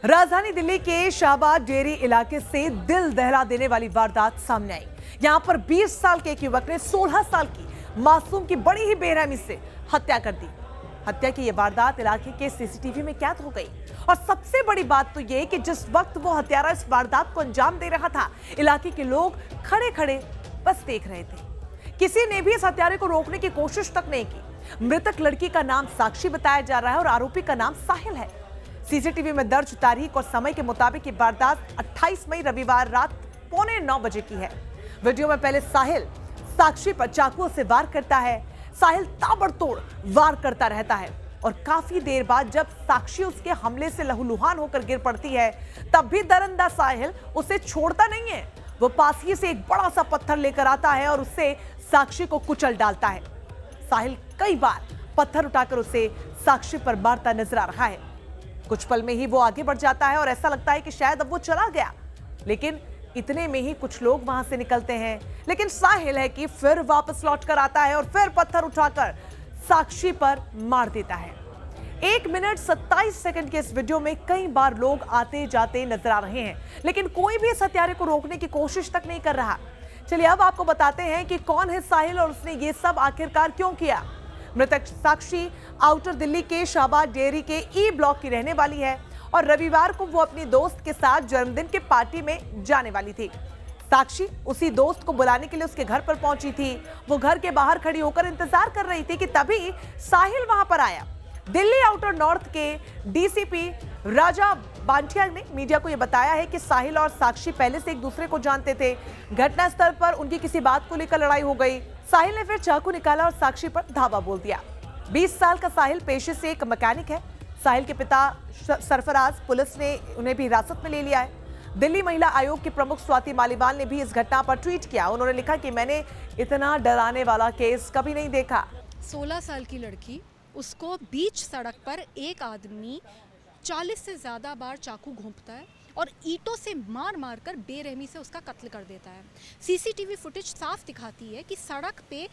राजधानी दिल्ली के शाहबाद डेयरी इलाके से दिल दहला देने वाली वारदात सामने आई। यहां पर 20 साल के एक युवक ने 16 साल की मासूम की बड़ी ही बेरहमी से हत्या कर दी। हत्या की यह वारदात इलाके के सीसीटीवी में कैद हो गई। और सबसे बड़ी बात तो यह कि जिस वक्त वो हत्यारा इस वारदात को अंजाम दे रहा था, इलाके के लोग खड़े खड़े बस देख रहे थे। किसी ने भी इस हत्यारे को रोकने की कोशिश तक नहीं की। मृतक लड़की का नाम साक्षी बताया जा रहा है और आरोपी का नाम साहिल है। सीसीटीवी में दर्ज तारीख और समय के मुताबिक ये वारदात 28 मई रविवार रात 8:45 बजे की है। वीडियो में पहले साहिल साक्षी पर चाकुओं से वार करता है। साहिल ताबड़तोड़ वार करता रहता है और काफी देर बाद जब साक्षी उसके हमले से लहूलुहान होकर गिर पड़ती है, तब भी दरअंदाज साहिल उसे छोड़ता नहीं है। वो पास ही से एक बड़ा सा पत्थर लेकर आता है और उससे साक्षी को कुचल डालता है। साहिल कई बार पत्थर उठाकर उसे साक्षी पर मारता नजर आ रहा है। कुछ पल में ही वो आगे बढ़ जाता है और ऐसा लगता है कि शायद अब वो चला गया, लेकिन इतने में ही कुछ लोग वहां से निकलते हैं। लेकिन साहिल है कि फिर वापस लौटकर आता है और फिर पत्थर उठाकर साक्षी पर मार देता है। 1 मिनट 27 सेकंड के इस वीडियो में कई बार लोग आते जाते नजर आ रहे हैं, लेकिन कोई भी इस हत्यारे को रोकने की कोशिश तक नहीं कर रहा। चलिए अब आपको बताते हैं कि कौन है साहिल और उसने ये सब आखिरकार क्यों किया। मृतक साक्षी आउटर दिल्ली के शाहबाद डेयरी के ई ब्लॉक की रहने वाली है और रविवार को वो अपनी दोस्त के साथ जन्मदिन के पार्टी में जाने वाली थी। साक्षी उसी दोस्त को बुलाने के लिए उसके घर पर पहुंची थी। वो घर के बाहर खड़ी होकर इंतजार कर रही थी कि तभी साहिल वहां पर आया। दिल्ली आउटर नॉर्थ के डीसीपी राजा बांटिया ने मीडिया को यह बताया है कि साहिल और साक्षी पहले से एक दूसरे को जानते थे। घटनास्थल पर उनकी किसी बात को लेकर लड़ाई हो गई। साहिल ने फिर चाकू निकाला और साक्षी पर धावा बोल दिया। 20 साल का साहिल पेशे से एक मैकेनिक है। साहिल के पिता सरफराज, पुलिस ने उन्हें भी हिरासत में ले लिया है। दिल्ली महिला आयोग की प्रमुख स्वाति मालीवाल ने भी इस घटना पर ट्वीट किया। उन्होंने लिखा कि मैंने इतना डराने वाला केस कभी नहीं देखा। 16 साल की लड़की, उसको बीच सड़क पर एक आदमी 40 से ज़्यादा बार चाकू घोंपता है और ईंटों से मार मार कर बेरहमी से उसका कत्ल कर देता है। सीसीटीवी फुटेज साफ दिखाती है कि सड़क पे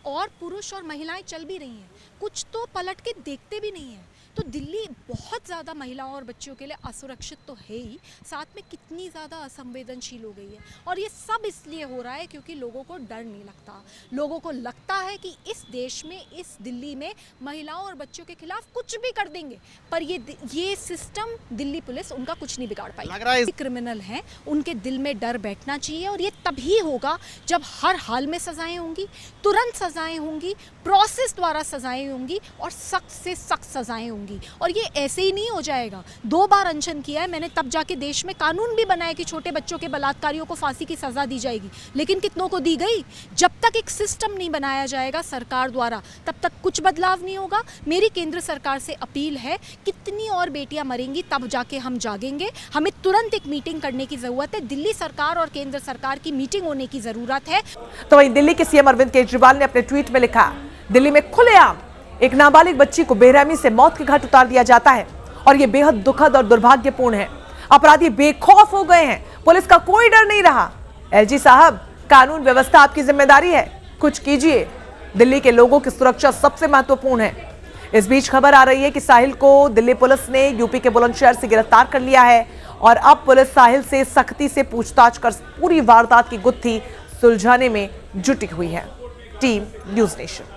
और पुरुष और महिलाएं चल भी रही हैं, कुछ तो पलट के देखते भी नहीं हैं। तो दिल्ली बहुत ज़्यादा महिलाओं और बच्चियों के लिए असुरक्षित तो है ही, साथ में कितनी ज़्यादा असंवेदनशील हो गई है। और ये सब इसलिए हो रहा है क्योंकि लोगों को डर नहीं लगता। लोगों को लगता है कि इस देश में, इस दिल्ली में महिलाओं और बच्चों के खिलाफ कुछ भी कर देंगे, पर ये सिस्टम, दिल्ली पुलिस उनका कुछ नहीं बिगाड़ पाई। क्रिमिनल हैं, उनके दिल में डर बैठना चाहिए और ये तभी होगा जब हर हाल में सजाएं होंगी, तुरंत सजाएं होंगी, प्रोसेस द्वारा सजाएं होंगी और सख्त से सख्त सजाएं होंगी। और ये ऐसे ही नहीं हो जाएगा। 2 बार अनशन किया है मैंने, तब जाके देश में कानून भी बनाया कि छोटे बच्चों के बलात्कारियों को फांसी की सजा दी जाएगी, लेकिन कितनों को दी गई। जब तक एक सिस्टम नहीं बनाया जाएगा सरकार द्वारा, तब तक कुछ बदलाव नहीं होगा। मेरी केंद्र सरकार से अपील है, कितनी और बेटियां मरेंगी तब जाके हम जागेंगे। हमें तुरंत एक मीटिंग करने की जरूरत है। दिल्ली सरकार और केंद्र सरकार की मीटिंग होने की जरूरत है। तो वहीं दिल्ली के सीएम अरविंद केजरीवाल ने अपने ट्वीट में लिखा, दिल्ली में खुलेआम एक नाबालिग बच्ची को बेरहमी से मौत के घाट उतार दिया जाता है और यह बेहद दुखद और दुर्भाग्यपूर्ण है। अपराधी बेखौफ हो गए हैं, पुलिस का कोई डर नहीं रहा। एलजी साहब, कानून व्यवस्था आपकी जिम्मेदारी है, कुछ कीजिए। दिल्ली के लोगों की सुरक्षा सबसे महत्वपूर्ण है। इस बीच खबर आ रही है कि साहिल को दिल्ली पुलिस ने यूपी के बुलंदशहर से गिरफ्तार कर लिया है और अब पुलिस साहिल से सख्ती से पूछताछ कर पूरी वारदात की गुत्थी सुलझाने में जुटी हुई है। Team news nation.